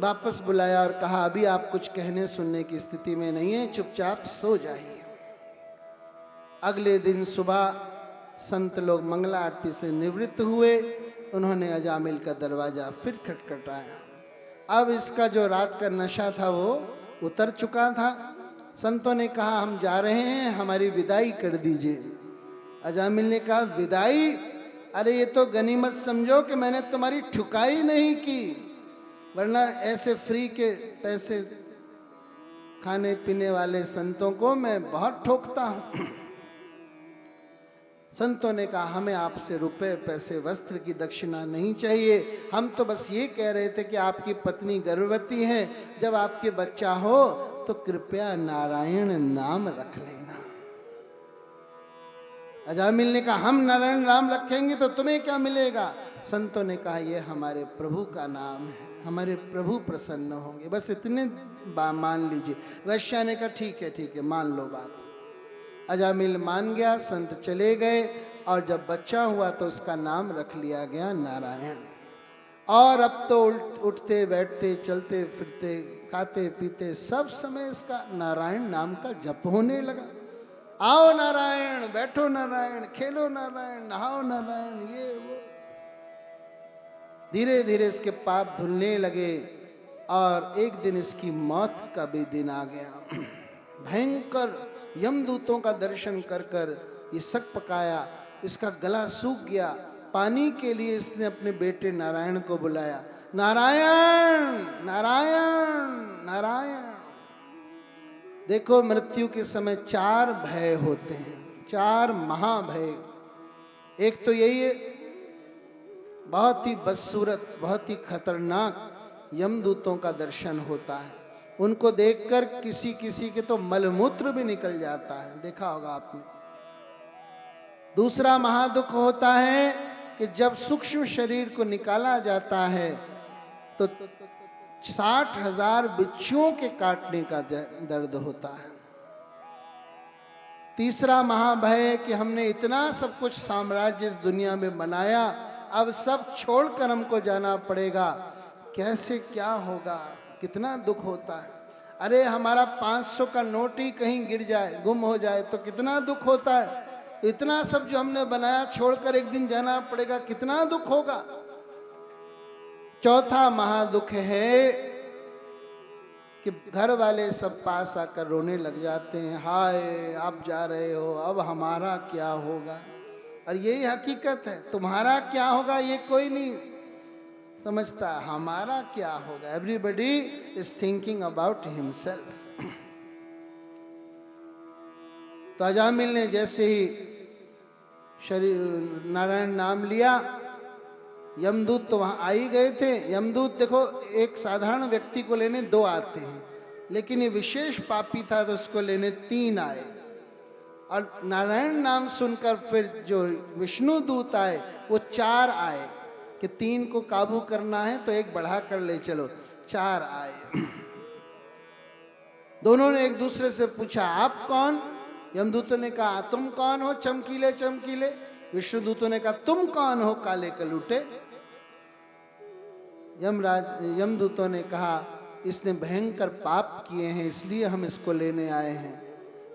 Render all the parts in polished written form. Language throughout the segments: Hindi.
वापस बुलाया और कहा अभी आप कुछ कहने सुनने की स्थिति में नहीं है, चुपचाप सो जाइए। अगले दिन सुबह संत लोग मंगला आरती से निवृत्त हुए। उन्होंने अजामिल का दरवाजा फिर खटखटाया। अब इसका जो रात का नशा था वो उतर चुका था। संतों ने कहा हम जा रहे हैं, हमारी विदाई कर दीजिए। अजामिल ने कहा विदाई? अरे ये तो गनीमत समझो कि मैंने तुम्हारी ठुकाई नहीं की, वरना ऐसे फ्री के पैसे खाने पीने वाले संतों को मैं बहुत ठोकता हूं। संतों ने कहा हमें आपसे रुपए पैसे वस्त्र की दक्षिणा नहीं चाहिए, हम तो बस ये कह रहे थे कि आपकी पत्नी गर्भवती है, जब आपके बच्चा हो तो कृपया नारायण नाम रख लेना। अजामिल ने कहा हम नारायण नाम रखेंगे तो तुम्हें क्या मिलेगा? संतों ने कहा यह हमारे प्रभु का नाम है, हमारे प्रभु प्रसन्न होंगे, बस इतने मान लीजिए। वैश्या ने कहा ठीक है मान लो बात। अजामिल मान गया, संत चले गए और जब बच्चा हुआ तो उसका नाम रख लिया गया नारायण। और अब तो उठते बैठते चलते फिरते खाते पीते सब समय इसका नारायण नाम का जप होने लगा। आओ नारायण, बैठो नारायण, खेलो नारायण, नहाओ नारायण, ये वो। धीरे धीरे इसके पाप धुलने लगे और एक दिन इसकी मौत का भी दिन आ गया। भयंकर यमदूतों का दर्शन कर कर ये सक पकाया, इसका गला सूख गया। पानी के लिए इसने अपने बेटे नारायण को बुलाया, नारायण नारायण नारायण। देखो मृत्यु के समय 4 भय होते हैं, 4 महाभय। एक तो यही है, बहुत ही बदसूरत बहुत ही खतरनाक यमदूतों का दर्शन होता है। उनको देखकर किसी किसी के तो मलमूत्र भी निकल जाता है, देखा होगा आपने। दूसरा महादुख होता है कि जब सूक्ष्म शरीर को निकाला जाता है तो 60,000 बिच्छुओं के काटने का दर्द होता है। तीसरा महाभय कि हमने इतना सब कुछ साम्राज्य इस दुनिया में बनाया, अब सब छोड़कर हमको जाना पड़ेगा, कैसे क्या होगा, कितना दुख होता है। अरे हमारा 500 का नोट ही कहीं गिर जाए, गुम हो जाए तो कितना दुख होता है। इतना सब जो हमने बनाया छोड़कर एक दिन जाना पड़ेगा, कितना दुख होगा। चौथा महादुख है कि घर वाले सब पास आकर रोने लग जाते हैं, हाय आप जा रहे हो, अब हमारा क्या होगा। और यही हकीकत है, तुम्हारा क्या होगा ये कोई नहीं समझता, हमारा क्या होगा। Everybody is thinking about himself. तो अजामिल ने जैसे ही शरीर नारायण नाम लिया, यमदूत तो वहां आ ही गए थे। यमदूत देखो एक साधारण व्यक्ति को लेने 2 आते हैं, लेकिन ये विशेष पापी था तो उसको लेने 3 आए। और नारायण नाम सुनकर फिर जो विष्णु दूत आए वो 4 आए कि 3 को काबू करना है तो एक बढ़ा कर ले चलो, 4 आए। दोनों ने एक दूसरे से पूछा आप कौन? यमदूतों ने कहा तुम कौन हो चमकीले चमकीले। विष्णुदूतों ने कहा तुम कौन हो काले कलूटे। यमदूतों ने कहा इसने भयंकर पाप किए हैं इसलिए हम इसको लेने आए हैं।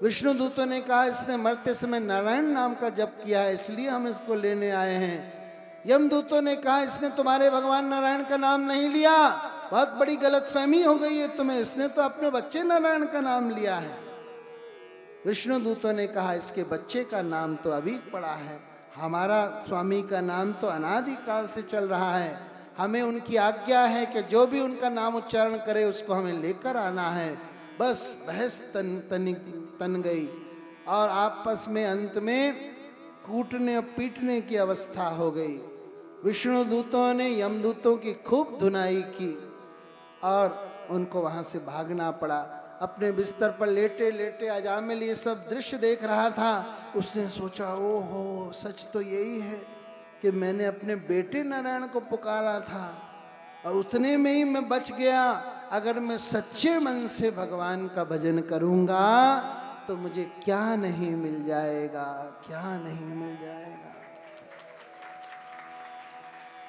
विष्णुदूतों ने कहा इसने मरते समय नारायण नाम का जप किया है इसलिए हम इसको लेने आए हैं। यमदूतों ने कहा इसने तुम्हारे भगवान नारायण का नाम नहीं लिया, बहुत बड़ी गलतफहमी हो गई है तुम्हें, इसने तो अपने बच्चे नारायण का नाम लिया है। विष्णुदूतों ने कहा इसके बच्चे का नाम तो अभी पड़ा है, हमारा स्वामी का नाम तो अनादिकाल से चल रहा है, हमें उनकी आज्ञा है कि जो भी उनका नाम उच्चारण करे उसको हमें लेकर आना है। बस बहस तन गई और आपस में अंत में कूटने और पीटने की अवस्था हो गई। विष्णुदूतों ने यमदूतों की खूब धुनाई की और उनको वहां से भागना पड़ा। अपने बिस्तर पर लेटे लेटे अजामिल ये सब दृश्य देख रहा था। उसने सोचा ओहो सच तो यही है कि मैंने अपने बेटे नारायण को पुकारा था और उतने में ही मैं बच गया। अगर मैं सच्चे मन से भगवान का भजन करूंगा तो मुझे क्या नहीं मिल जाएगा, क्या नहीं मिल जाएगा।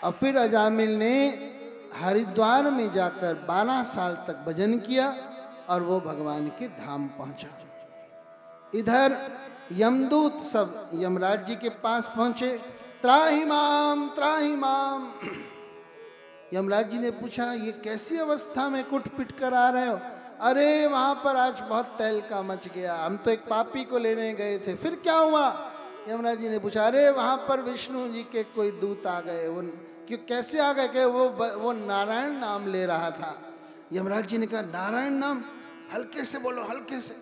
और फिर अजामिल ने हरिद्वार में जाकर 12 साल तक भजन किया और वो भगवान के धाम पहुंचा। इधर यमदूत सब यमराज जी के पास पहुंचे, त्राहि माम त्राहि माम। यमराज जी ने पूछा, ये कैसी अवस्था में कुट पिट कर आ रहे हो? अरे वहां पर आज बहुत तहलका मच गया, हम तो एक पापी को लेने गए थे। फिर क्या हुआ? यमराज जी ने पूछा, अरे वहां पर विष्णु जी के कोई दूत आ गए। वो क्यों, कैसे आ गए? कि वो नारायण नाम ले रहा था। यमराज जी ने कहा, नारायण नाम? हल्के से बोलो, हल्के से।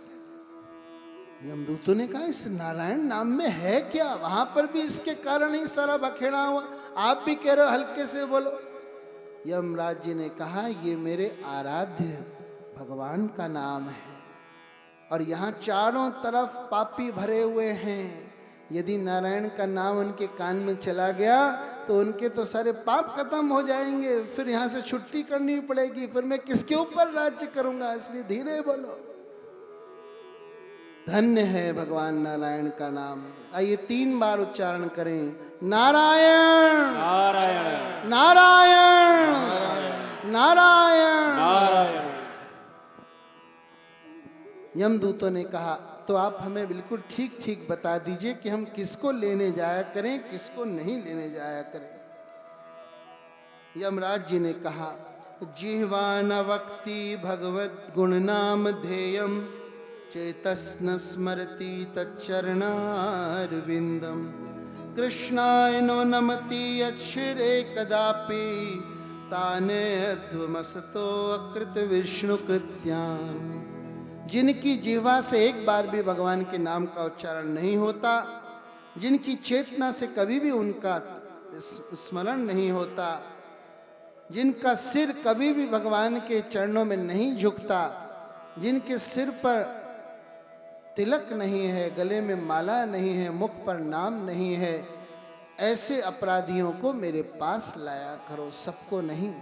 यमदूतों ने कहा, इस नारायण नाम में है क्या? वहां पर भी इसके कारण ही सारा बखेड़ा हुआ, आप भी कह रहे हो हल्के से बोलो। यमराज जी ने कहा, ये मेरे आराध्य भगवान का नाम है और यहाँ चारों तरफ पापी भरे हुए हैं। यदि नारायण का नाम उनके कान में चला गया तो उनके तो सारे पाप खत्म हो जाएंगे, फिर यहाँ से छुट्टी करनी पड़ेगी, फिर मैं किसके ऊपर राज्य करूंगा? इसलिए धीरे बोलो। धन्य है भगवान नारायण का नाम। आइए 3 बार उच्चारण करें, नारायण नारायण नारायण नारायण नारायण। यमदूतों ने कहा, तो आप हमें बिल्कुल ठीक ठीक बता दीजिए कि हम किसको लेने जाया करें, किसको नहीं लेने जाया करें। यमराज जी ने कहा, जिह्वा न वक्ति भगवत गुण नाम ध्येयम चेतस्न स्मरति तच्चरणारविंदम कृष्णाय नो नमति यच्छिरे कदापि ताने अध्वमसतो अकृत विष्णु कृत्यान्। जिनकी जिह्वा से एक बार भी भगवान के नाम का उच्चारण नहीं होता, जिनकी चेतना से कभी भी उनका स्मरण नहीं होता, जिनका सिर कभी भी भगवान के चरणों में नहीं झुकता, जिनके सिर पर तिलक नहीं है, गले में माला नहीं है, मुख पर नाम नहीं है, ऐसे अपराधियों को मेरे पास लाया करो, सबको नहीं।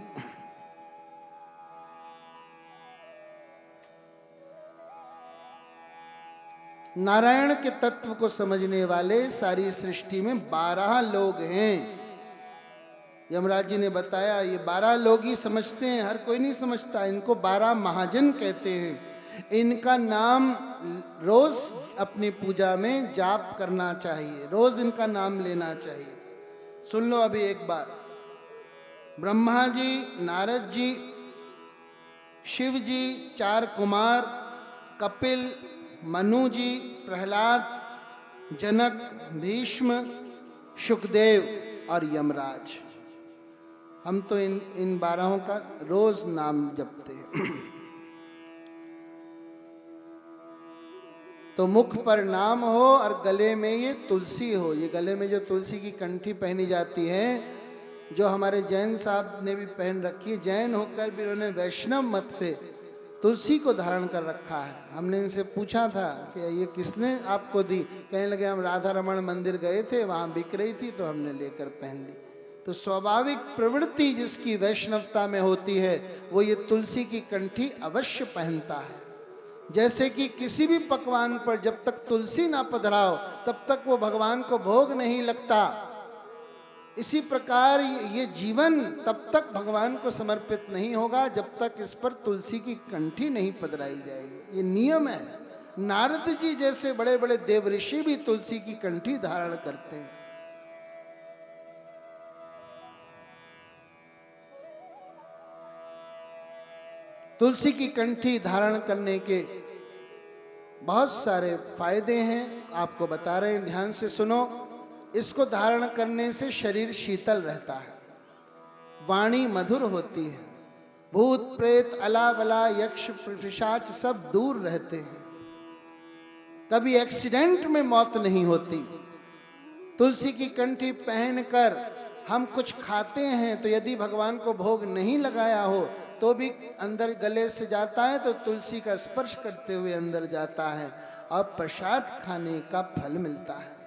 नारायण के तत्व को समझने वाले सारी सृष्टि में 12 लोग हैं। यमराज जी ने बताया, ये 12 लोग ही समझते हैं, हर कोई नहीं समझता। इनको 12 महाजन कहते हैं। इनका नाम रोज अपनी पूजा में जाप करना चाहिए, रोज इनका नाम लेना चाहिए। सुन लो अभी एक बार। ब्रह्मा जी, नारद जी, शिव जी, 4 कुमार, कपिल, मनु जी, प्रहलाद, जनक, भीष्म, शुकदेव और यमराज। हम तो इन 12 का रोज नाम जपते हैं। तो मुख पर नाम हो और गले में ये तुलसी हो। ये गले में जो तुलसी की कंठी पहनी जाती है, जो हमारे जैन साहब ने भी पहन रखी है, जैन होकर भी उन्होंने वैष्णव मत से तुलसी को धारण कर रखा है। हमने इनसे पूछा था कि ये किसने आपको दी? कहने लगे, हम राधा रमण मंदिर गए थे, वहाँ बिक रही थी तो हमने लेकर पहन ली। तो स्वाभाविक प्रवृत्ति जिसकी वैष्णवता में होती है, वो ये तुलसी की कंठी अवश्य पहनता है। जैसे कि किसी भी पकवान पर जब तक तुलसी ना पधराओ तब तक वो भगवान को भोग नहीं लगता। इसी प्रकार ये जीवन तब तक भगवान को समर्पित नहीं होगा जब तक इस पर तुलसी की कंठी नहीं पधराई जाएगी। ये नियम है। नारद जी जैसे बड़े बड़े देव ऋषि भी तुलसी की कंठी धारण करते हैं। तुलसी की कंठी धारण करने के बहुत सारे फायदे हैं, आपको बता रहे हैं, ध्यान से सुनो। इसको धारण करने से शरीर शीतल रहता है, वाणी मधुर होती है, भूत प्रेत अला बला यक्ष पिशाच सब दूर रहते हैं, कभी एक्सीडेंट में मौत नहीं होती। तुलसी की कंठी पहनकर हम कुछ खाते हैं तो यदि भगवान को भोग नहीं लगाया हो तो भी अंदर गले से जाता है, तो तुलसी का स्पर्श करते हुए अंदर जाता है और प्रसाद खाने का फल मिलता है।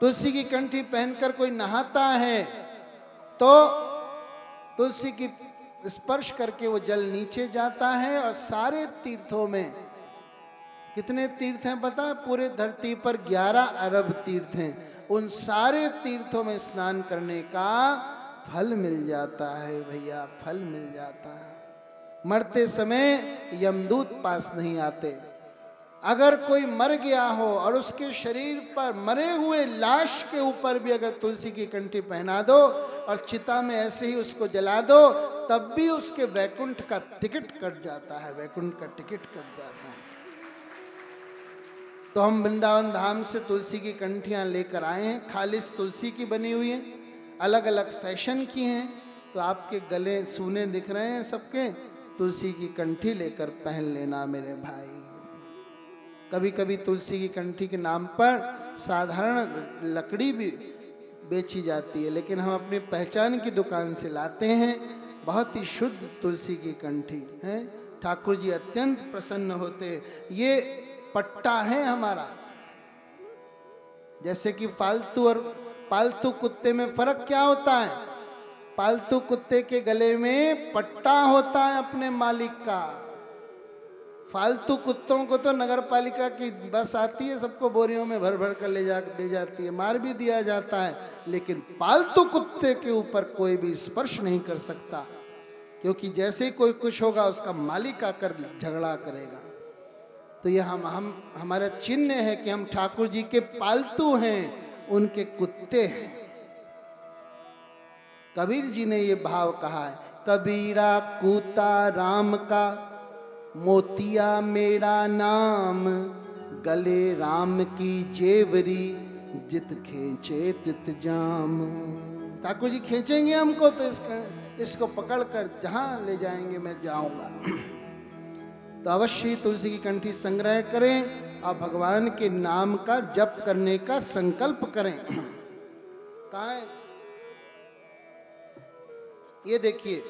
तुलसी की कंठी पहनकर कोई नहाता है तो तुलसी की स्पर्श करके वो जल नीचे जाता है और सारे तीर्थों में, कितने तीर्थ हैं पता है? पूरे धरती पर 11 अरब तीर्थ हैं। उन सारे तीर्थों में स्नान करने का फल मिल जाता है भैया, फल मिल जाता है। मरते समय यमदूत पास नहीं आते। अगर कोई मर गया हो और उसके शरीर पर मरे हुए लाश के ऊपर भी अगर तुलसी की कंठी पहना दो और चिता में ऐसे ही उसको जला दो, तब भी उसके वैकुंठ का टिकट कट जाता है, वैकुंठ का टिकट कट जाता है। तो हम वृंदावन धाम से तुलसी की कंठियां लेकर आए हैं, खालिस तुलसी की बनी हुई हैं, अलग अलग फैशन की हैं। तो आपके गले सूने दिख रहे हैं सबके, तुलसी की कंठी लेकर पहन लेना मेरे भाई। कभी कभी तुलसी की कंठी के नाम पर साधारण लकड़ी भी बेची जाती है, लेकिन हम अपनी पहचान की दुकान से लाते हैं, बहुत ही शुद्ध तुलसी की कंठी है। ठाकुर जी अत्यंत प्रसन्न होते। ये पट्टा है हमारा। जैसे कि फालतू और पालतू कुत्ते में फर्क क्या होता है? पालतू कुत्ते के गले में पट्टा होता है अपने मालिक का। फालतू कुत्तों को तो नगर पालिका की बस आती है, सबको बोरियों में भर भर कर दे जाती है, मार भी दिया जाता है, लेकिन पालतू कुत्ते के ऊपर कोई भी स्पर्श नहीं कर सकता, क्योंकि जैसे ही कोई कुछ होगा उसका मालिक आकर झगड़ा करेगा। तो ये हमारा चिन्ह है कि हम ठाकुर जी के पालतू हैं, उनके कुत्ते हैं। कबीर जी ने ये भाव कहा है, कबीरा कूता राम का, मोतिया मेरा नाम, गले राम की जेवरी, जित खींचे तित जाम। ठाकुर जी खींचेंगे हमको तो इसको पकड़कर जहां ले जाएंगे मैं जाऊंगा। तो अवश्य ही तुलसी की कंठी संग्रह करें और भगवान के नाम का जप करने का संकल्प करें। कहाँ है? ये देखिए,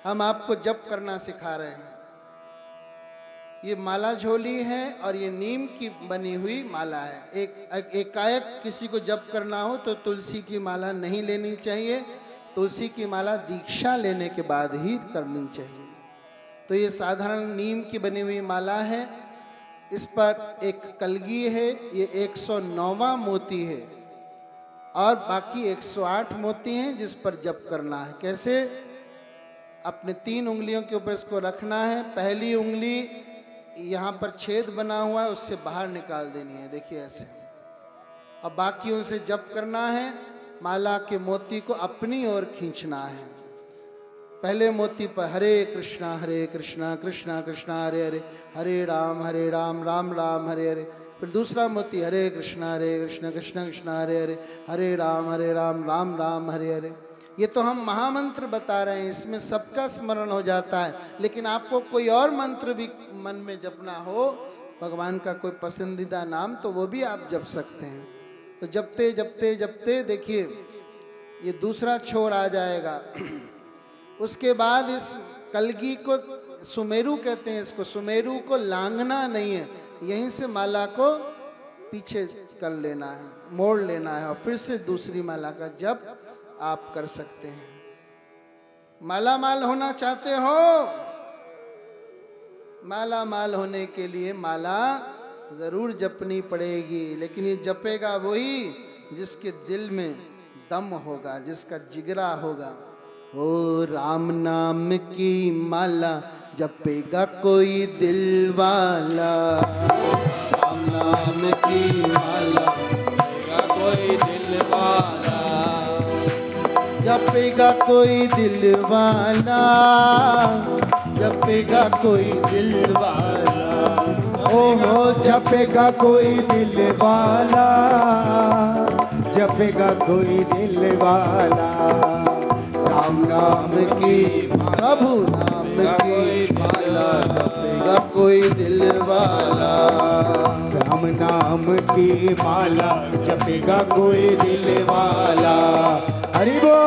हम आपको जप करना सिखा रहे हैं। ये माला झोली है और ये नीम की बनी हुई माला है। एकाएक किसी को जप करना हो तो तुलसी की माला नहीं लेनी चाहिए, तुलसी की माला दीक्षा लेने के बाद ही करनी चाहिए। तो ये साधारण नीम की बनी हुई माला है, इस पर एक कलगी है, ये 109वां मोती है और बाकी 108 मोती हैं जिस पर जप करना है। कैसे? अपने 3 उंगलियों के ऊपर इसको रखना है। पहली उंगली यहाँ पर छेद बना हुआ है, उससे बाहर निकाल देनी है, देखिए ऐसे। अब बाकियों से जप करना है, माला के मोती को अपनी ओर खींचना है। पहले मोती पर हरे कृष्णा कृष्णा कृष्णा हरे हरे, हरे राम राम राम हरे हरे। फिर दूसरा मोती हरे कृष्णा कृष्णा कृष्णा हरे हरे, हरे राम राम राम हरे हरे। ये तो हम महामंत्र बता रहे हैं, इसमें सबका स्मरण हो जाता है, लेकिन आपको कोई और मंत्र भी मन में जपना हो, भगवान का कोई पसंदीदा नाम, तो वो भी आप जप सकते हैं। तो जपते जपते जपते देखिए ये दूसरा छोर आ जाएगा। उसके बाद इस कलगी को सुमेरु कहते हैं, इसको सुमेरु को लांघना नहीं है, यहीं से माला को पीछे कर लेना है, मोड़ लेना है और फिर से दूसरी माला का जप आप कर सकते हैं। माला माल होना चाहते हो? माला माल होने के लिए माला जरूर जपनी पड़ेगी, लेकिन ये जपेगा वही जिसके दिल में दम होगा, जिसका जिगरा होगा। ओ राम नाम की माला जपेगा कोई दिल वाला, राम नाम की माला जपेगा कोई दिल वाला, जपेगा कोई दिल वाला, जपेगा कोई दिल वाला, ओहो जपेगा कोई दिल वाला, जपेगा कोई दिल वाला, राम नाम की प्रभु नाम की माला जपेगा कोई दिल वाला, राम नाम की माला जपेगा कोई दिल वाला। हरि बोल।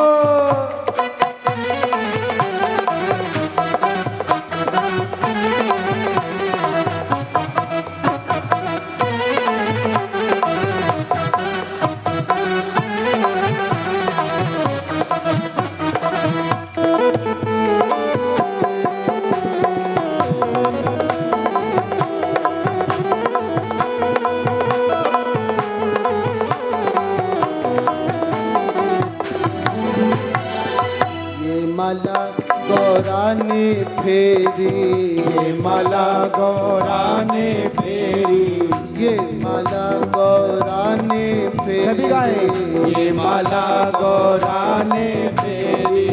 फेरी, ये माला गौरा ने फेरी, ये माला गौरा ने फेरी। सभी गाए, ये माला गौरा ने फेरी।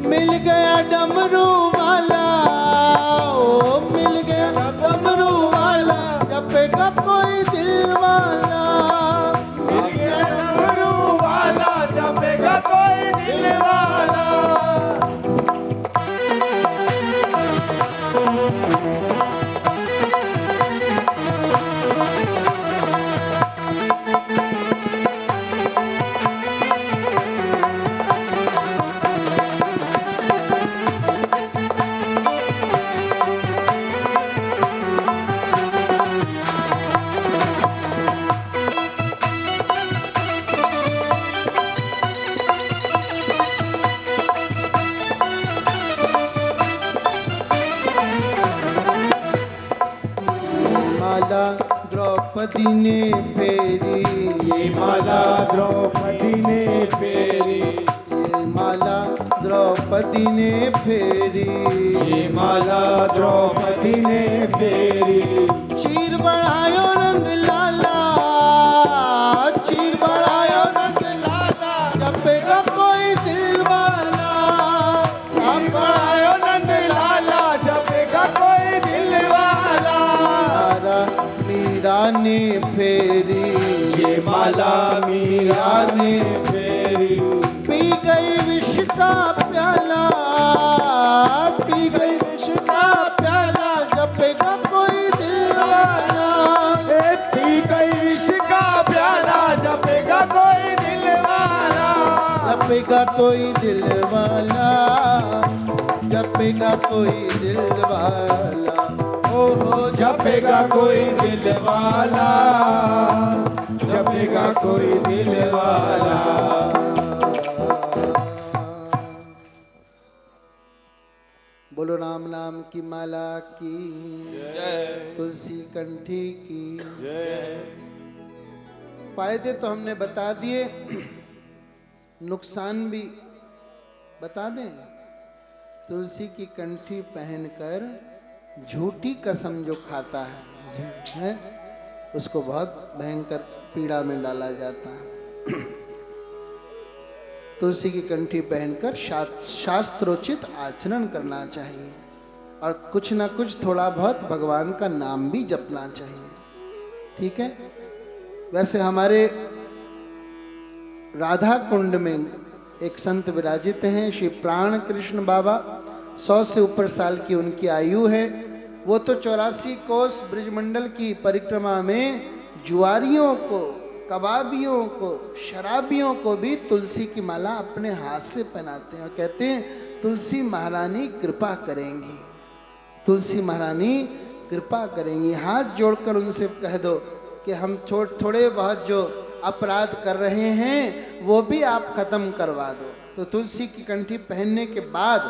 मिल गया डमरू वाला, ओ मिल गया डमरू वाला, जपेगा कोई दिल वाला। मिल गया डमरू वाला, जपेगा कोई दिल वाला। माला द्रौपदी ने फेरी, ये माला द्रौपदी ने फेरी, ये माला द्रौपदी ने फेरी। ये माला द्रौपदी ने फेरी। चीर बढ़ायो नंद लाला, चीर बढ़ायो नंद लाला, जपेगा कोई दिल वाला। चीर बढ़ायो नंद लाला, जपेगा कोई दिल वाला। माला मीरा ने फेरी, ये माला मीरा ने फेरी। पी गई विष का प्याला, पी गई विष का प्याला, जपेगा कोई दिल वाला। ए पी गई विष का प्याला, जपेगा कोई दिल वाला। जपेगा कोई दिल वाला, जपेगा कोई दिल वाला। ओ हो जपेगा कोई दिल वाला, जपेगा कोई दिल वाला। बोलो राम नाम की माला की जय, तुलसी कंठी की जय। फायदे तो हमने बता दिए, नुकसान भी बता दें। तुलसी की कंठी पहनकर झूठी कसम जो खाता है उसको बहुत भयंकर पीड़ा में डाला जाता है। तुलसी की कंठी पहनकर शास्त्रोचित आचरण करना चाहिए और कुछ ना कुछ थोड़ा बहुत भगवान का नाम भी जपना चाहिए। ठीक है। वैसे हमारे राधा कुंड में एक संत विराजित हैं, श्री प्राण कृष्ण बाबा। 100 से ऊपर साल की उनकी आयु है। वो तो 84 कोस ब्रिजमंडल की परिक्रमा में जुआरियों को, कबाबियों को, शराबियों को भी तुलसी की माला अपने हाथ से पहनाते हैं और कहते हैं तुलसी महारानी कृपा करेंगी, तुलसी महारानी कृपा करेंगी। हाथ जोड़कर उनसे कह दो कि हम थोड़े बहुत जो अपराध कर रहे हैं वो भी आप खत्म करवा दो। तो तुलसी की कंठी पहनने के बाद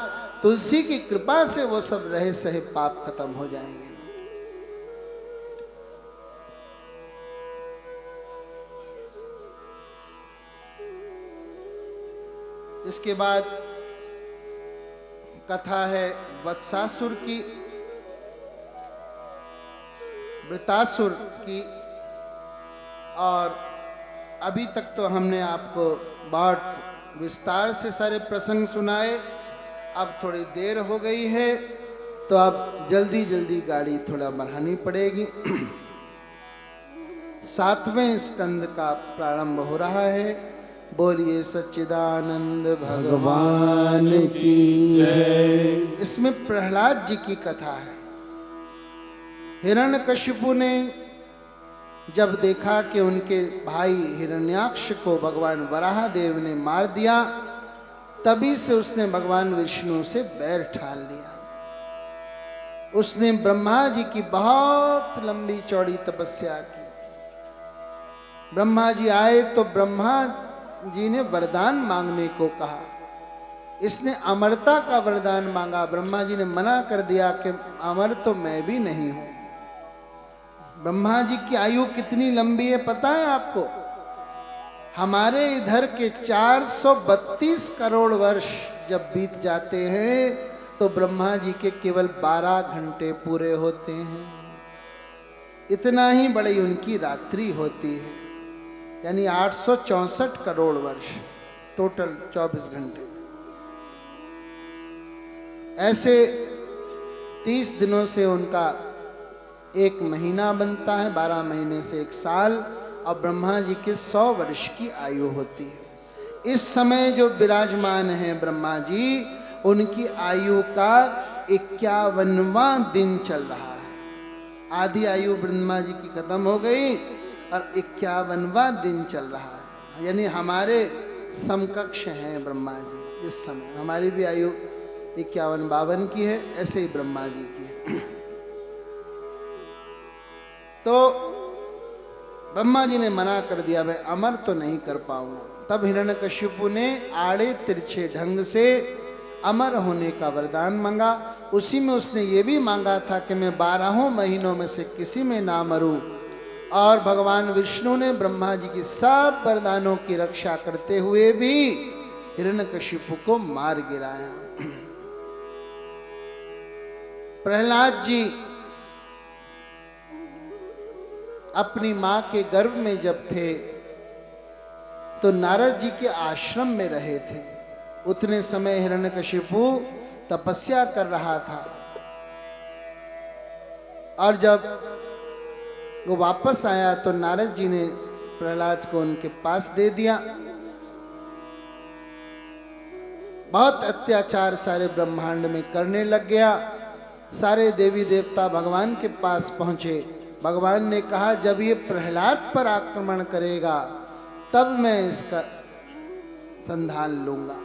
तुलसी की कृपा से वो सब रहे सहे पाप खत्म हो जाएंगे। इसके बाद कथा है वत्सासुर की, वृतासुर की। और अभी तक तो हमने आपको बहुत विस्तार से सारे प्रसंग सुनाए। अब थोड़ी देर हो गई है तो अब जल्दी जल्दी गाड़ी थोड़ा बढ़ानी पड़ेगी। 7वें स्कंद का प्रारंभ हो रहा है। बोलिए सच्चिदानंद भगवान की जय। इसमें प्रहलाद जी की कथा है। हिरण्यकशिपु ने जब देखा कि उनके भाई हिरण्याक्ष को भगवान वराहदेव ने मार दिया, तभी से उसने भगवान विष्णु से बैर ठान लिया। उसने ब्रह्मा जी की बहुत लंबी चौड़ी तपस्या की। ब्रह्मा जी आए तो ब्रह्मा जी ने वरदान मांगने को कहा। इसने अमरता का वरदान मांगा। ब्रह्मा जी ने मना कर दिया कि अमर तो मैं भी नहीं हूं। ब्रह्मा जी की आयु कितनी लंबी है पता है आपको? हमारे इधर के 432 करोड़ वर्ष जब बीत जाते हैं तो ब्रह्मा जी के केवल 12 घंटे पूरे होते हैं। इतना ही बड़ी उनकी रात्रि होती है, यानी 864 करोड़ वर्ष, टोटल 24 घंटे। ऐसे 30 दिनों से उनका एक महीना बनता है, 12 महीने से एक साल, और ब्रह्मा जी के 100 वर्ष की आयु होती है। इस समय जो विराजमान हैं ब्रह्मा जी, उनकी आयु का 51वां दिन चल रहा है। आधी आयु ब्रह्मा जी की खत्म हो गई और 51वां दिन चल रहा है, यानी हमारे समकक्ष हैं ब्रह्मा जी। इस समय हमारी भी आयु 51-52 की है, ऐसे ही ब्रह्मा जी की है। तो ब्रह्मा जी ने मना कर दिया, मैं अमर तो नहीं कर पाऊंगा। तब हिरण्यकशिपु ने आड़े तिरछे ढंग से अमर होने का वरदान मांगा। उसी में उसने ये भी मांगा था कि मैं 12 महीनों में से किसी में ना मरूं। और भगवान विष्णु ने ब्रह्मा जी की सब वरदानों की रक्षा करते हुए भी हिरण्यकशिपु को मार गिराया। प्रहलाद जी अपनी मां के गर्भ में जब थे तो नारद जी के आश्रम में रहे थे। उतने समय हिरण्यकशिपु तपस्या कर रहा था, और जब वो वापस आया तो नारद जी ने प्रहलाद को उनके पास दे दिया। बहुत अत्याचार सारे ब्रह्मांड में करने लग गया। सारे देवी देवता भगवान के पास पहुंचे। भगवान ने कहा, जब ये प्रहलाद पर आक्रमण करेगा तब मैं इसका संधान लूंगा।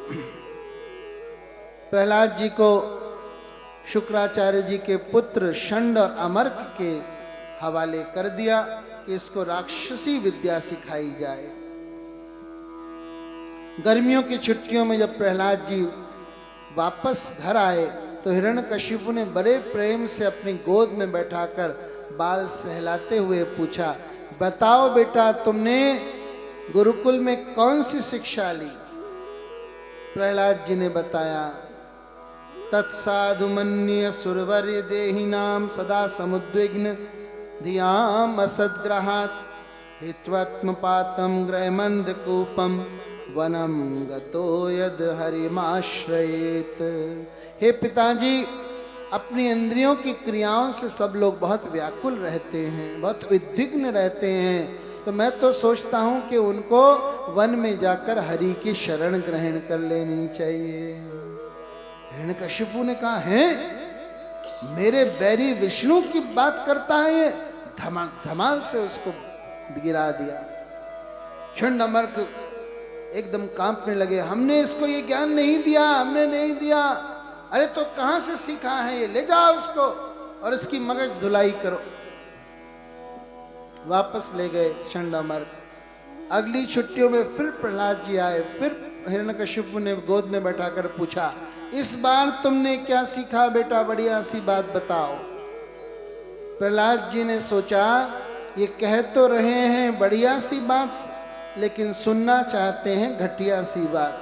प्रहलाद जी को शुक्राचार्य जी के पुत्र षंड और अमर्क के हवाले कर दिया कि इसको राक्षसी विद्या सिखाई जाए। गर्मियों की छुट्टियों में जब प्रहलाद जी वापस घर आए तो हिरण्यकशिपु ने बड़े प्रेम से अपनी गोद में बैठाकर बाल सहलाते हुए पूछा, बताओ बेटा, तुमने गुरुकुल में कौन सी शिक्षा ली? प्रहलाद जी ने बताया, तत्साधु मन्य सुरवर्य देहिनाम सदा समुद्विग्न धियाम असद्ग्रहात् हित्वात्मपातम ग्रहमंद कूपम वनम गतो यद हरिमाश्रयेत। हे पिताजी, अपनी इंद्रियों की क्रियाओं से सब लोग बहुत व्याकुल रहते हैं, बहुत उद्विग्न रहते हैं, तो मैं तो सोचता हूं कि उनको वन में जाकर हरि की शरण ग्रहण कर लेनी चाहिए। हिरण्यकशिपु ने कहा, है मेरे बैरी विष्णु की बात करता है ये? धमाल से उसको गिरा दिया। षंड अमर्क एकदम कांपने लगे, हमने इसको ये ज्ञान नहीं दिया, हमने नहीं दिया। अरे तो कहां से सीखा है ये? ले जाओ उसको और इसकी मगज धुलाई करो। वापस ले गए षंड अमर्क। अगली छुट्टियों में फिर प्रहलाद जी आए। फिर हिरण्यकशिपु ने गोद में बैठाकर पूछा, इस बार तुमने क्या सीखा बेटा? बढ़िया सी बात बताओ। प्रहलाद जी ने सोचा, ये कह तो रहे हैं बढ़िया सी बात, लेकिन सुनना चाहते हैं घटिया सी बात,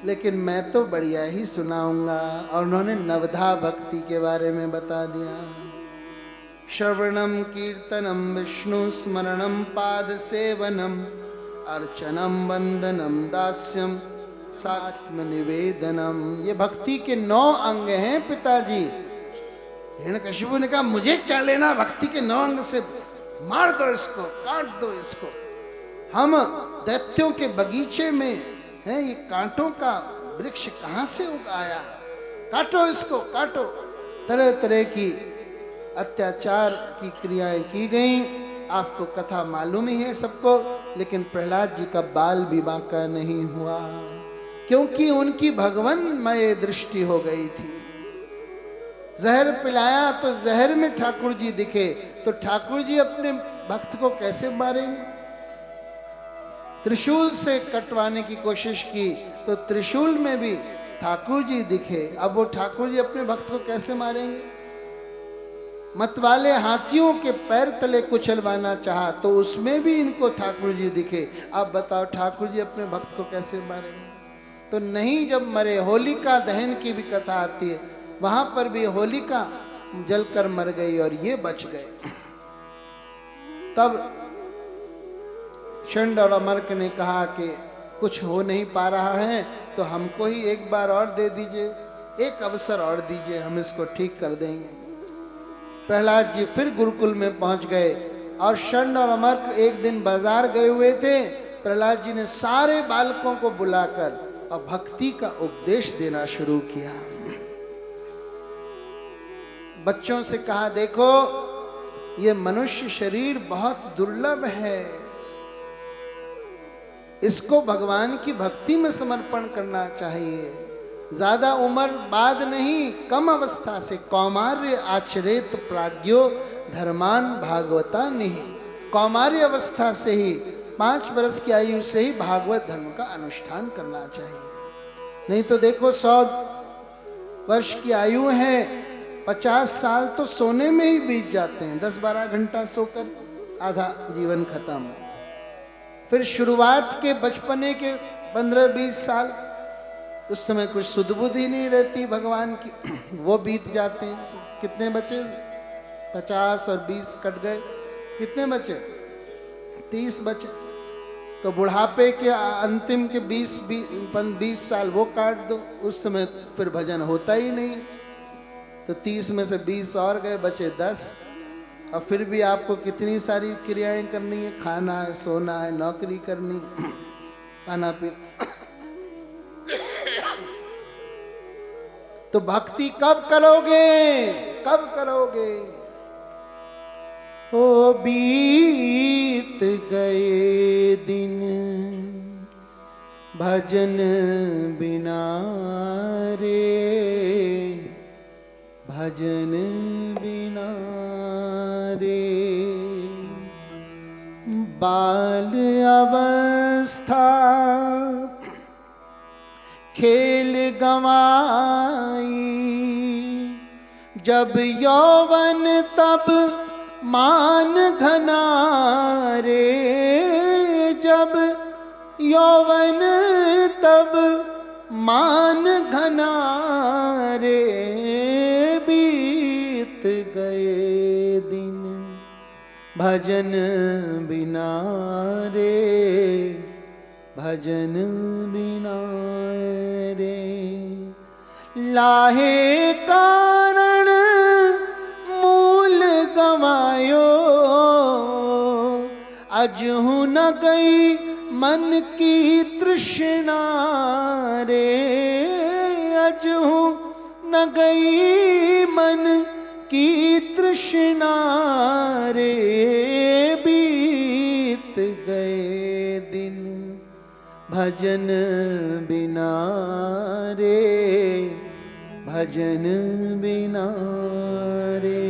लेकिन मैं तो बढ़िया ही सुनाऊंगा। और उन्होंने नवधा भक्ति के बारे में बता दिया। श्रवणम कीर्तनम विष्णु स्मरणम पाद सेवनम अर्चनम वंदनम दास्यम सात्म निवेदनम। ये भक्ति के 9 अंग हैं पिताजी। हिरण्यकशिपु ने कहा, मुझे क्या लेना भक्ति के 9 अंग से? मार दो इसको, काट दो इसको। हम दैत्यों के बगीचे में हैं, ये कांटों का वृक्ष कहां से उगाया? काटो इसको, काटो। तरह तरह की अत्याचार की क्रियाएं की गईं। आपको कथा मालूम ही है सबको, लेकिन प्रहलाद जी का बाल भी बांका नहीं हुआ, क्योंकि उनकी भगवनमय दृष्टि हो गई थी। जहर पिलाया तो जहर में ठाकुर जी दिखे, तो ठाकुर जी अपने भक्त को कैसे मारेंगे? त्रिशूल से कटवाने की कोशिश की तो त्रिशूल में भी ठाकुर जी दिखे। अब वो ठाकुर जी अपने भक्त को कैसे मारेंगे? मतवाले हाथियों के पैर तले कुचलवाना चाहा तो उसमें भी इनको ठाकुर जी दिखे। अब बताओ ठाकुर जी अपने भक्त को कैसे मारेंगे? तो नहीं, जब मरे, होलिका दहन की भी कथा आती है, वहां पर भी होलिका जलकर मर गई और ये बच गए। तब षंड और अमर्क ने कहा कि कुछ हो नहीं पा रहा है तो हमको ही एक बार और दे दीजिए, एक अवसर और दीजिए, हम इसको ठीक कर देंगे। प्रहलाद जी फिर गुरुकुल में पहुंच गए और षंड और अमर्क एक दिन बाजार गए हुए थे। प्रहलाद जी ने सारे बालकों को बुलाकर और भक्ति का उपदेश देना शुरू किया। बच्चों से कहा, देखो ये मनुष्य शरीर बहुत दुर्लभ है, इसको भगवान की भक्ति में समर्पण करना चाहिए। ज्यादा उम्र बाद नहीं, कम अवस्था से कौमार्य आचरेत प्राज्ञो धर्मान भागवता नहीं। कौमार्य अवस्था से ही 5 वर्ष की आयु से ही भागवत धर्म का अनुष्ठान करना चाहिए। नहीं तो देखो 100 वर्ष की आयु है, 50 साल तो सोने में ही बीत जाते हैं, 10-12 घंटा सोकर आधा जीवन खत्म। फिर शुरुआत के बचपने के 15-20 साल, उस समय कुछ सुध बुद्धि नहीं रहती भगवान की, वो बीत जाते हैं। तो कितने बचे? 50 और 20 कट गए, कितने बचे? 30 बचे। तो बुढ़ापे के अंतिम के 20 साल वो काट दो, उस समय फिर भजन होता ही नहीं। तो 30 में से 20 और गए, बचे 10। और फिर भी आपको कितनी सारी क्रियाएं करनी है, खाना है, सोना है, नौकरी करनी, खाना पीना। तो भक्ति कब करोगे? कब करोगे? ओ बीत गए दिन भजन बिना रे, भजन बिना रे। बाल अवस्था खेल गंवाई, जब यौवन तब मान घना रे। जब यौवन तब मान घना रे, बीत गए दिन भजन बिना रे, भजन बिना रे। लाहे कारण मूल गवायो, अजहु न गई मन की तृष्णा रे। अजहु न गई मन की तृष्णा रे, बीत गए दिन भजन बिना रे, भजन बिना रे।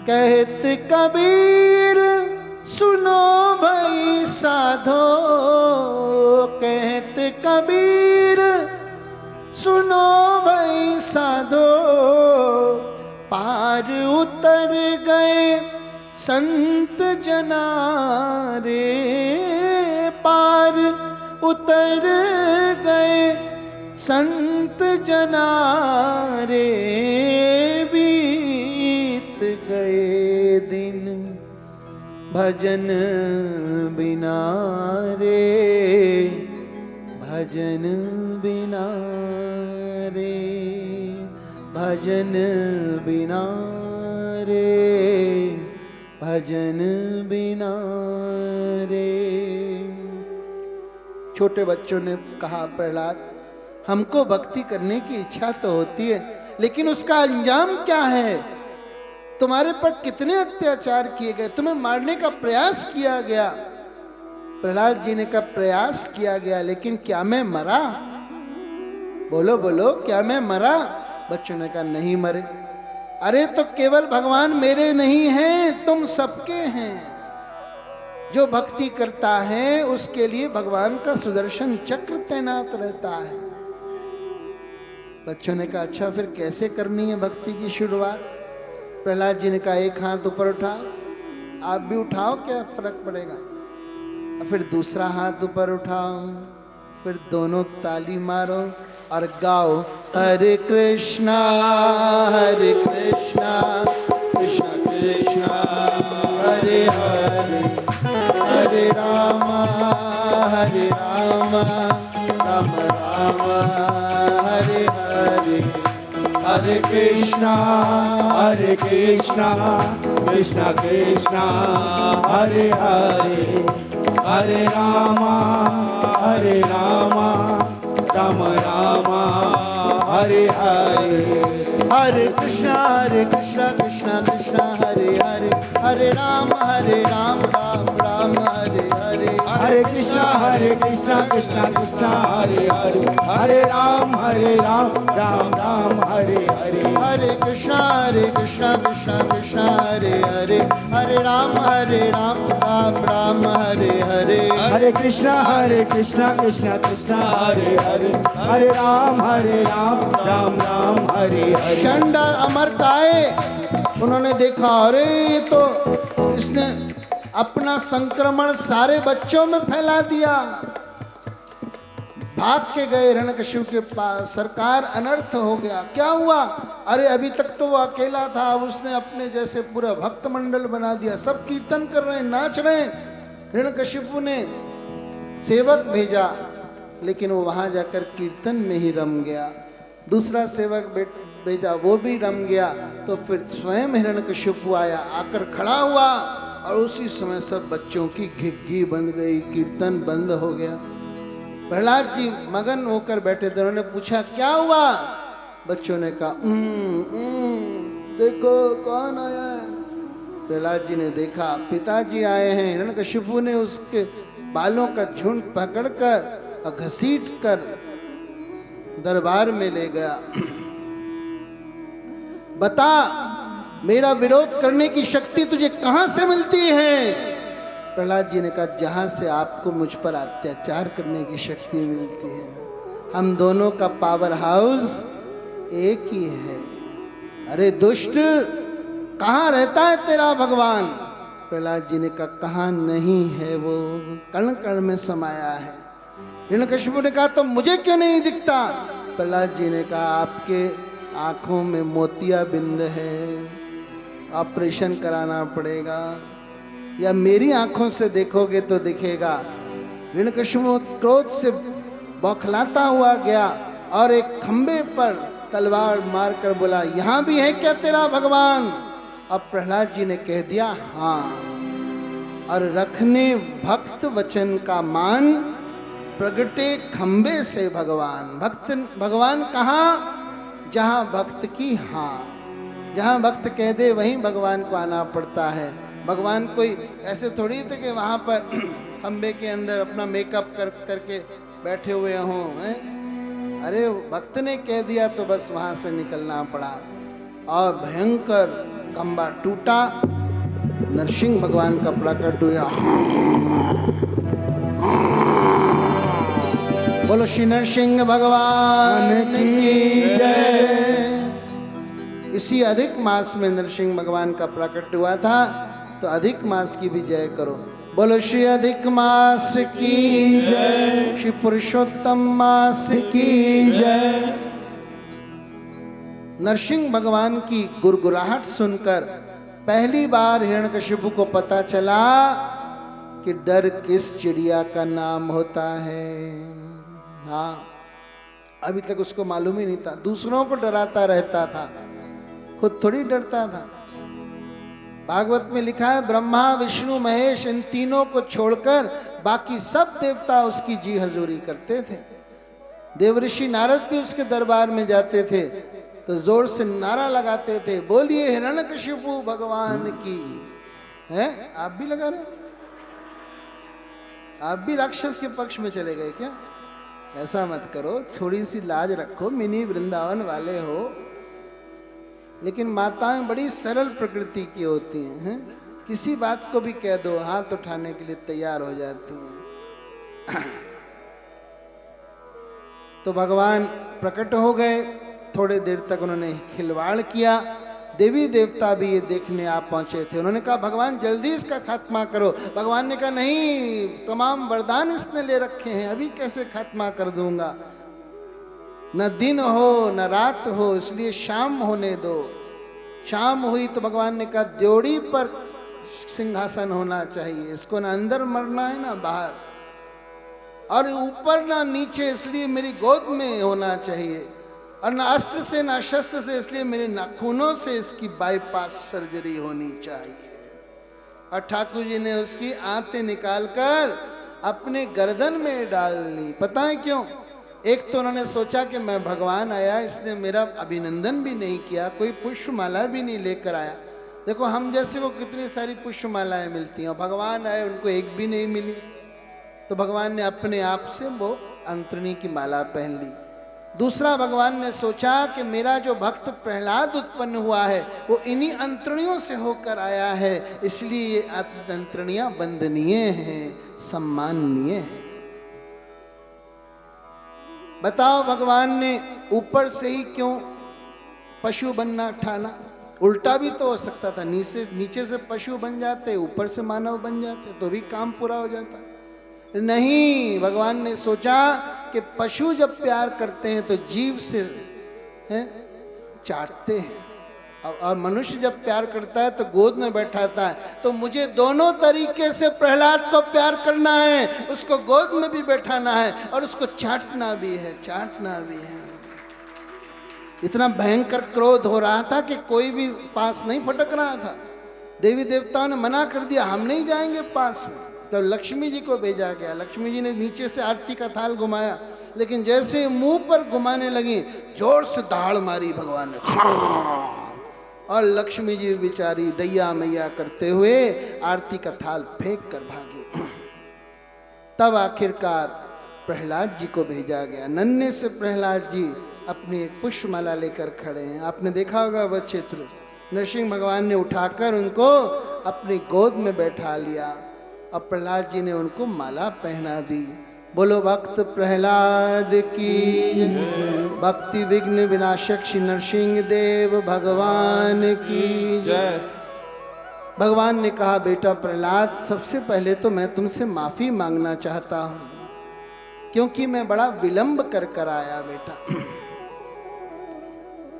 कहत कबीर सुनो भाई साधो, कहत कबीर सुनो भाई साधो। पार उतर गए संत जना रे, पार उतर गए संत जना रे। बीत गए दिन भजन बिना रे, भजन बिना रे, भजन बिना रे, भजन बिना रे। छोटे बच्चों ने कहा, प्रहलाद हमको भक्ति करने की इच्छा तो होती है, लेकिन उसका अंजाम क्या है? तुम्हारे पर कितने अत्याचार किए गए, तुम्हें मारने का प्रयास किया गया। प्रहलाद जी ने कहा, प्रयास किया गया, लेकिन क्या मैं मरा? बोलो बोलो, क्या मैं मरा? बच्चों ने कहा, नहीं मरे। अरे तो केवल भगवान मेरे नहीं हैं, तुम सबके हैं। जो भक्ति करता है उसके लिए भगवान का सुदर्शन चक्र तैनात रहता है। बच्चों ने कहा, अच्छा फिर कैसे करनी है भक्ति की शुरुआत? प्रहलाद जी ने कहा, एक हाथ ऊपर उठाओ। आप भी उठाओ, क्या फर्क पड़ेगा? और फिर दूसरा हाथ ऊपर उठाओ, फिर दोनों ताली मारो और गाओ हरे कृष्णा कृष्णा कृष्णा हरे हरे, हरे राम राम राम हरे हरे, हरे कृष्णा कृष्णा कृष्णा हरे हरे, हरे राम राम राम हरे हरे। हरे कृष्णा कृष्णा कृष्णा हरे हरे, हरे राम राम राम हरे हरे, हरे कृष्णा कृष्णा कृष्णा हरे हरे, हरे राम राम राम हरे हरे। हरे कृष्णा कृष्णा कृष्णा हरे हरे, हरे राम राम राम हरे हरे, हरे कृष्णा कृष्णा कृष्णा हरे हरे, हरे राम राम राम हरे हरे। षंडर अमरकाय उन्होंने देखा, अरे ये तो इसने अपना संक्रमण सारे बच्चों में फैला दिया। भाग के गए हिरण्यकशिपु के पास, सरकार अनर्थ हो गया। क्या हुआ? अरे अभी तक तो वो अकेला था, अब उसने अपने जैसे पूरा भक्त मंडल बना दिया, सब कीर्तन कर रहे हैं, नाच रहे हैं। हिरण्यकशिपु ने सेवक भेजा, लेकिन वो वहां जाकर कीर्तन में ही रम गया। दूसरा सेवक भेजा, वो भी रम गया। तो फिर स्वयं हिरण्यकशिपु आया, आकर खड़ा हुआ और उसी समय सब बच्चों की घिग्घी बंद गई, कीर्तन बंद हो गया। प्रहलाद जी मगन होकर बैठे थे, उन्होंने पूछा क्या हुआ? बच्चों ने कहा देखो कौन आया है। प्रहलाद जी ने देखा, पिताजी आए हैं। हिरण्यकशिपु ने उसके बालों का झुंड पकड़कर और घसीट कर दरबार में ले गया। बता, मेरा विरोध करने की शक्ति तुझे कहां से मिलती है? प्रहलाद जी ने कहा, जहां से आपको मुझ पर अत्याचार करने की शक्ति मिलती है। हम दोनों का पावर हाउस एक ही है। अरे दुष्ट, कहां रहता है तेरा भगवान? प्रहलाद जी ने कहा, कहां नहीं है, वो कण कण में समाया है। हिरण्यकशिपु ने कहा, तो मुझे क्यों नहीं दिखता? प्रहलाद जी ने कहा, आपके आंखों में मोतिया बिंद है, ऑपरेशन कराना पड़ेगा, या मेरी आंखों से देखोगे तो दिखेगा। हिरण्यकशिपु क्रोध से बौखलाता हुआ गया और एक खंबे पर तलवार मारकर बोला, यहां भी है क्या तेरा भगवान? अब प्रहलाद जी ने कह दिया, हाँ। और रखने भक्त वचन का मान, प्रगटे खंबे से भगवान। भगवान कहाँ? जहां भक्त की हाँ, जहां भक्त कह दे वहीं भगवान को आना पड़ता है। भगवान कोई ऐसे थोड़ी थे कि वहां पर खंबे के अंदर अपना मेकअप करके बैठे हुए हों। अरे भक्त ने कह दिया तो बस वहां से निकलना पड़ा और भयंकर खंबा टूटा। नरसिंह भगवान का प्रकट हुआ। बोलो श्री नरसिंह भगवान की जय। इसी अधिक मास में नरसिंह भगवान का प्रकट हुआ था, तो अधिक मास की भी जय करो। बोलो श्री अधिक मास की जय, श्री पुरुषोत्तम मास की जय। नरसिंह भगवान की गुरगुराहट सुनकर पहली बार हिरण्यकशिपु को पता चला कि डर किस चिड़िया का नाम होता है। हाँ, अभी तक उसको मालूम ही नहीं था। दूसरों को डराता रहता था, खुद थोड़ी डरता था। भागवत में लिखा है, ब्रह्मा विष्णु महेश इन तीनों को छोड़कर बाकी सब देवता उसकी जी हजूरी करते थे। देवऋषि नारद भी उसके दरबार में जाते थे तो जोर से नारा लगाते थे, बोलिए हिरण्यकशिपु भगवान की। है, आप भी लगा रहे? आप भी राक्षस के पक्ष में चले गए क्या? ऐसा मत करो, थोड़ी सी लाज रखो, मिनी वृंदावन वाले हो। लेकिन माताएं बड़ी सरल प्रकृति की होती हैं, किसी बात को भी कह दो हाथ उठाने के लिए तैयार हो जाती हैं। तो भगवान प्रकट हो गए। थोड़े देर तक उन्होंने खिलवाड़ किया। देवी देवता भी ये देखने आप पहुंचे थे। उन्होंने कहा भगवान जल्दी इसका खात्मा करो। भगवान ने कहा नहीं, तमाम वरदान इसने ले रखे हैं, अभी कैसे खात्मा कर दूंगा। न दिन हो न रात हो, इसलिए शाम होने दो। शाम हुई तो भगवान ने कहा द्योड़ी पर सिंहासन होना चाहिए, इसको ना अंदर मरना है ना बाहर, और ऊपर ना नीचे, इसलिए मेरी गोद में होना चाहिए, और ना अस्त्र से ना शस्त्र से, इसलिए मेरे नाखूनों से इसकी बाईपास सर्जरी होनी चाहिए। और ठाकुर जी ने उसकी आंतें निकालकर अपने गर्दन में डाल ली। पता है क्यों? एक तो उन्होंने सोचा कि मैं भगवान आया, इसने मेरा अभिनंदन भी नहीं किया, कोई पुष्पमाला भी नहीं लेकर आया। देखो हम जैसे को कितनी सारी पुष्पमालाएं मिलती हैं, और भगवान आए उनको एक भी नहीं मिली। तो भगवान ने अपने आप से वो अंतरणी की माला पहन ली। दूसरा, भगवान ने सोचा कि मेरा जो भक्त प्रहलाद उत्पन्न हुआ है वो इन्हीं अंतरणियों से होकर आया है, इसलिए ये अंतरणियां वंदनीय हैं, सम्माननीय हैं। बताओ भगवान ने ऊपर से ही क्यों पशु बनना ठाना? उल्टा भी तो हो सकता था, नीचे से पशु बन जाते, ऊपर से मानव बन जाते, तो भी काम पूरा हो जाता। नहीं, भगवान ने सोचा कि पशु जब प्यार करते हैं तो जीभ से चाटते हैं, और मनुष्य जब प्यार करता है तो गोद में बैठाता है। तो मुझे दोनों तरीके से प्रहलाद को प्यार करना है, उसको गोद में भी बैठाना है और उसको चाटना भी है, चाटना भी है। इतना भयंकर क्रोध हो रहा था कि कोई भी पास नहीं फटक रहा था। देवी देवताओं ने मना कर दिया, हम नहीं जाएंगे पास में। तब लक्ष्मी जी को भेजा गया। लक्ष्मी जी ने नीचे से आरती का थाल घुमाया, लेकिन जैसे मुंह पर घुमाने लगी, जोर से दहाड़ मारी भगवान ने, और लक्ष्मी जी बेचारी दैया मैया करते हुए आरती का थाल फेंक कर भागी। तब आखिरकार प्रहलाद जी को भेजा गया। नन्हे से प्रहलाद जी अपनी एक पुष्पमाला लेकर खड़े हैं। आपने देखा होगा वह चित्र। नरसिंह भगवान ने उठाकर उनको अपनी गोद में बैठा लिया और प्रहलाद जी ने उनको माला पहना दी। बोलो भक्त प्रहलाद की, भक्ति विघ्न विनाशक श्री नरसिंह देव भगवान की जय। भगवान ने कहा बेटा प्रहलाद, सबसे पहले तो मैं तुमसे माफी मांगना चाहता हूं, क्योंकि मैं बड़ा विलंब कर कर आया बेटा।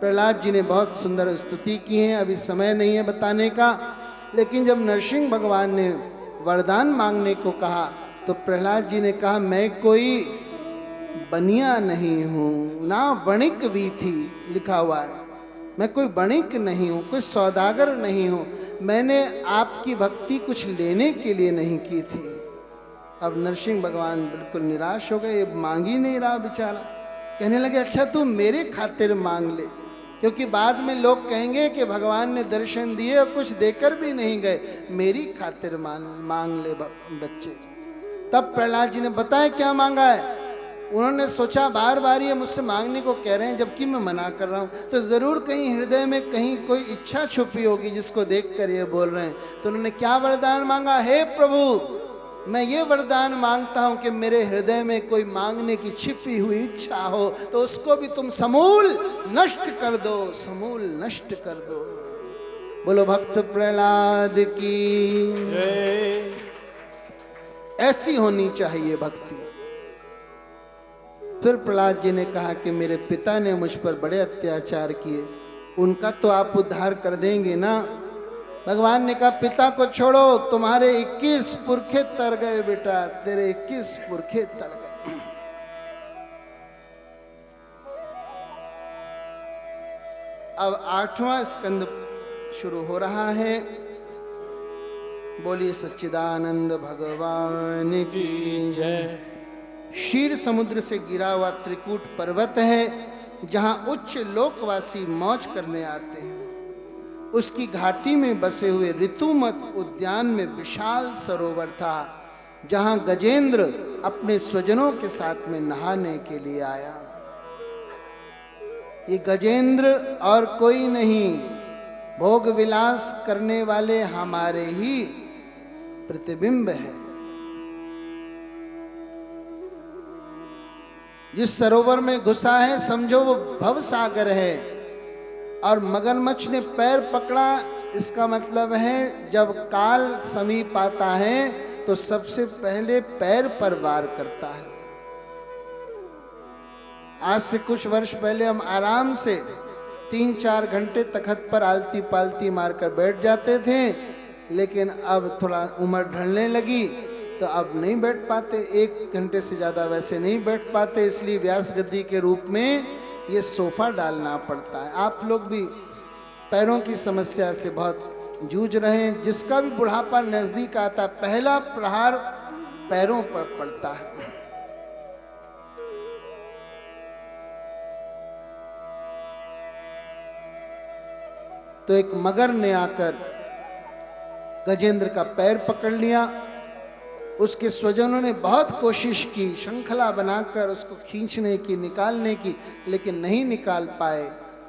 प्रहलाद जी ने बहुत सुंदर स्तुति की है, अभी समय नहीं है बताने का। लेकिन जब नरसिंह भगवान ने वरदान मांगने को कहा तो प्रहलाद जी ने कहा मैं कोई बनिया नहीं हूँ, ना वणिक भी थी लिखा हुआ है, मैं कोई वणिक नहीं हूँ, कोई सौदागर नहीं हूँ, मैंने आपकी भक्ति कुछ लेने के लिए नहीं की थी। अब नरसिंह भगवान बिल्कुल निराश हो गए, ये मांग ही नहीं रहा बेचारा। कहने लगे अच्छा तू मेरे खातिर मांग ले, क्योंकि बाद में लोग कहेंगे कि भगवान ने दर्शन दिए और कुछ देकर भी नहीं गए, मेरी खातिर मांग ले बच्चे। तब प्रहलाद जी ने बताया क्या मांगा है। उन्होंने सोचा बार बार ये मुझसे मांगने को कह रहे हैं जबकि मैं मना कर रहा हूँ, तो जरूर कहीं हृदय में कहीं कोई इच्छा छुपी होगी जिसको देखकर ये बोल रहे हैं। तो उन्होंने क्या वरदान मांगा? हे प्रभु, मैं ये वरदान मांगता हूं कि मेरे हृदय में कोई मांगने की छिपी हुई इच्छा हो तो उसको भी तुम समूल नष्ट कर दो, समूल नष्ट कर दो। बोलो भक्त प्रहलाद की जय। ऐसी होनी चाहिए भक्ति। फिर प्रहलाद जी ने कहा कि मेरे पिता ने मुझ पर बड़े अत्याचार किए, उनका तो आप उद्धार कर देंगे ना? भगवान ने कहा पिता को छोड़ो, तुम्हारे 21 पुरखे तर गए बेटा, तेरे 21 पुरखे तर गए। अब 8वां स्कंद शुरू हो रहा है। बोलिए सच्चिदानंद भगवान की जय। क्षीर समुद्र से गिरा हुआ त्रिकूट पर्वत है जहां उच्च लोकवासी मौज करने आते हैं। उसकी घाटी में बसे हुए ऋतुमत उद्यान में विशाल सरोवर था जहां गजेंद्र अपने स्वजनों के साथ में नहाने के लिए आया। ये गजेंद्र और कोई नहीं, भोग विलास करने वाले हमारे ही प्रतिबिंब है। जिस सरोवर में घुसा है समझो वो भव सागर है। और मगरमच्छ ने पैर पकड़ा, इसका मतलब है जब काल समीप आता है तो सबसे पहले पैर पर वार करता है। आज से कुछ वर्ष पहले हम आराम से 3-4 घंटे तखत पर आलती पालती मारकर बैठ जाते थे, लेकिन अब थोड़ा उम्र ढलने लगी तो अब नहीं बैठ पाते, 1 घंटे से ज़्यादा वैसे नहीं बैठ पाते, इसलिए व्यास गद्दी के रूप में ये सोफा डालना पड़ता है। आप लोग भी पैरों की समस्या से बहुत जूझ रहे हैं। जिसका भी बुढ़ापा नजदीक आता, पहला प्रहार पैरों पर पड़ता है। तो एक मगर ने आकर गजेंद्र का पैर पकड़ लिया। उसके स्वजनों ने बहुत कोशिश की श्रृंखला बनाकर उसको खींचने की, निकालने की, लेकिन नहीं निकाल पाए।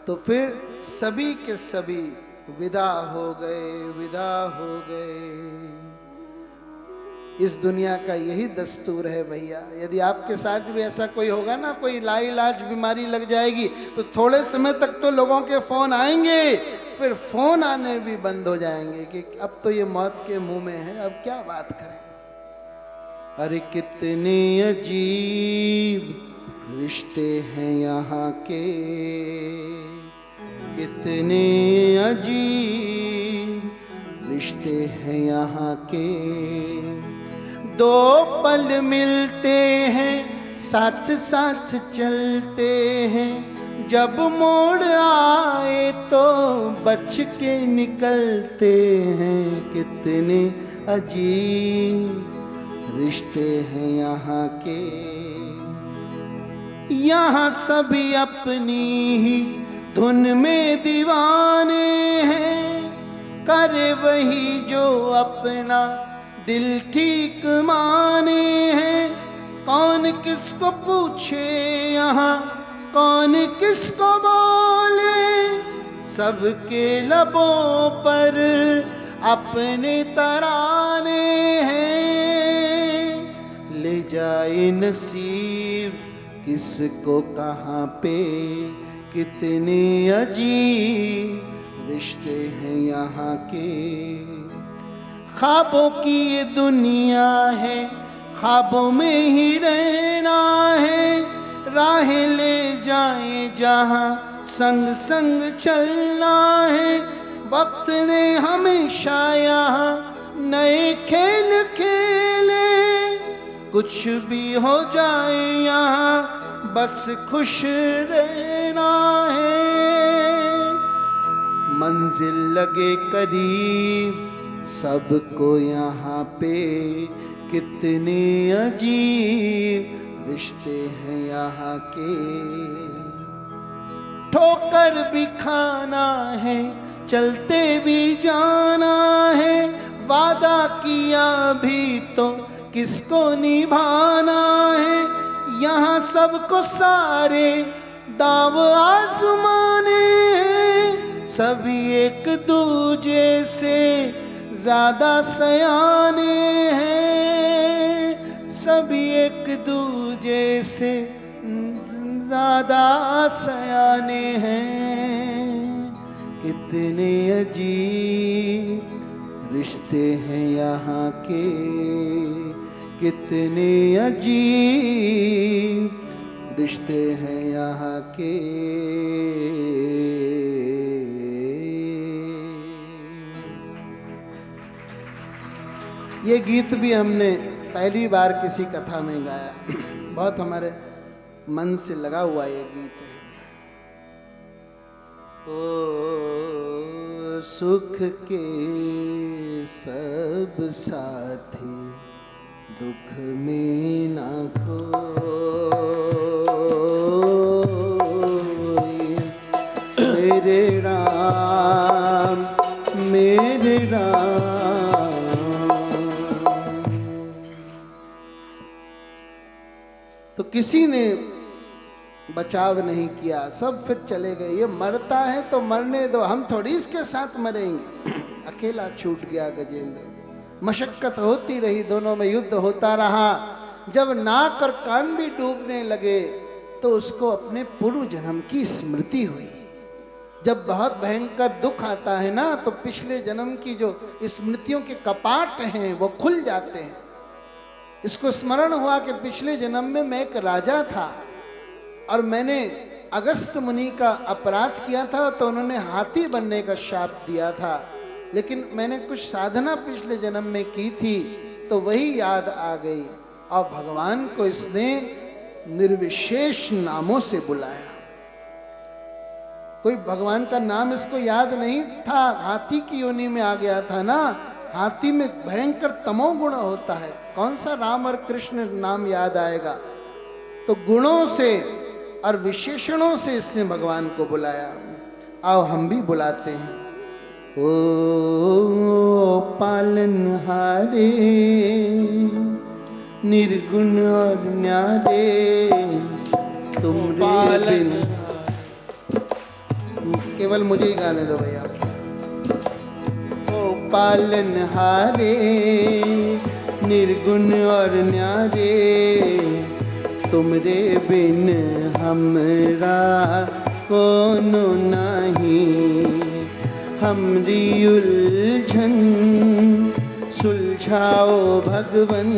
तो फिर सभी के सभी विदा हो गए, विदा हो गए। इस दुनिया का यही दस्तूर है भैया। यदि आपके साथ भी ऐसा कोई होगा ना, कोई लाइलाज बीमारी लग जाएगी, तो थोड़े समय तक तो लोगों के फोन आएंगे, फिर फोन आने भी बंद हो जाएंगे कि अब तो ये मौत के मुंह में है, अब क्या बात करें। अरे कितने अजीब रिश्ते हैं यहाँ के, कितने अजीब रिश्ते हैं यहाँ के। 2 पल मिलते हैं, साथ साथ चलते हैं, जब मोड़ आए तो बच के निकलते हैं। कितने अजीब रिश्ते हैं यहाँ के। यहाँ सभी अपनी ही धुन में दीवाने हैं, करे वही जो अपना दिल ठीक माने हैं। कौन किसको पूछे यहाँ, कौन किसको बोले, सबके लबों पर अपने तराने हैं। ले जाए नसीब किसको कहाँ पे, कितने अजीब रिश्ते हैं यहाँ के। ख्वाबों की ये दुनिया है, ख्वाबों में ही रहना है, राहें ले जाए जहाँ संग संग चलना है। वक्त ने हमेशा यहाँ नए खेल खेले, कुछ भी हो जाए यहाँ बस खुश रहना है। मंजिल लगे करीब सबको यहाँ पे, कितने अजीब रिश्ते हैं यहाँ के। ठोकर भी खाना है, चलते भी जाना है, वादा किया भी तो किसको निभाना है। यहाँ सबको सारे दाव आजमाने हैं, सभी एक दूजे से ज्यादा सयाने हैं, सभी एक दूजे से ज्यादा सयाने हैं। कितने अजीब रिश्ते हैं यहाँ के, कितने अजीब रिश्ते हैं यहाँ के। ये गीत भी हमने पहली बार किसी कथा में गाया, बहुत हमारे मन से लगा हुआ ये गीत है। ओ सुख के सब साथी दुख में ना कोई, मेरे राम मेरे राम। तो किसी ने बचाव नहीं किया, सब फिर चले गए। ये मरता है तो मरने दो, हम थोड़ी इसके साथ मरेंगे। अकेला छूट गया गजेंद्र। मशक्कत होती रही, दोनों में युद्ध होता रहा। जब नाक और कान भी डूबने लगे तो उसको अपने पूर्व जन्म की स्मृति हुई। जब बहुत भयंकर दुख आता है ना, तो पिछले जन्म की जो स्मृतियों के कपाट हैं वो खुल जाते हैं। इसको स्मरण हुआ कि पिछले जन्म में मैं एक राजा था और मैंने अगस्त मुनि का अपराध किया था, तो उन्होंने हाथी बनने का शाप दिया था, लेकिन मैंने कुछ साधना पिछले जन्म में की थी, तो वही याद आ गई और भगवान को इसने निर्विशेष नामों से बुलाया। कोई भगवान का नाम इसको याद नहीं था, हाथी की योनि में आ गया था ना। हाथी में भयंकर तमोगुण होता है, कौन सा राम और कृष्ण नाम याद आएगा। तो गुणों से और विशेषणों से इसने भगवान को बुलाया। आओ हम भी बुलाते हैं। ओ पालनहारे निर्गुण और न्यारे, तुमरे बिन, केवल मुझे ही गाने दो भैया। ओ पालनहारे निर्गुण और न्यारे, तुमरे बिन हमरा कोनो नहीं। हमरी उलझन सुलझाओ भगवन,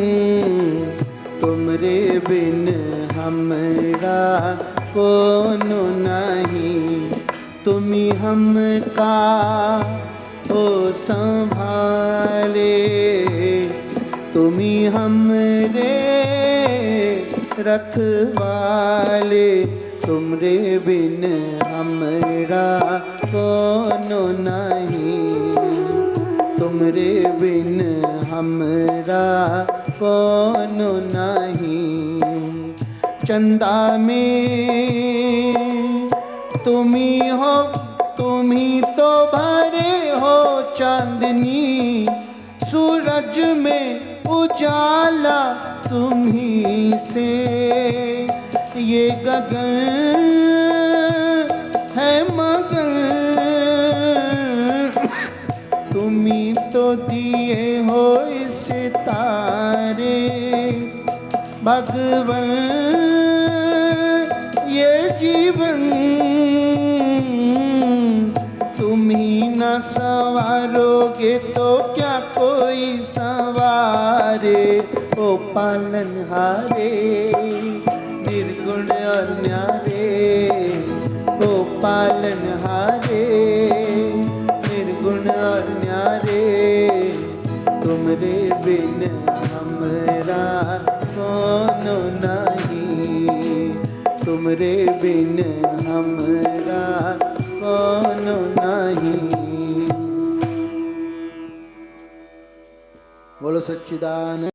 तुमरे बिन हमरा कोनो नहीं। तुम्ही हमका ओ संभाले, तुम्ही हमरे रखवाले, तुमरे बिन हमरा कोनो नहीं। तुमरे बिन हमरा कोनो नहीं। चंदा में तुम्ही हो, तुम्ही तो भरे हो चांदनी, सूरज में उजाला तुम्ही से। ये गगन है मगन, तुम्ही तो दिए हो इस तारे। भगवन ये जीवन तुम्ही न संवारोगे तो क्या कोई संवारे। ओ पालनहारे निर्गुण और न्यारे, ओ पालनहारे निर्गुण और न्यारे, तुमरे बिन हमरा कोनो नहीं। तुमरे बिन हमरा कोनो नहीं। बोलो सच्चिदानंद।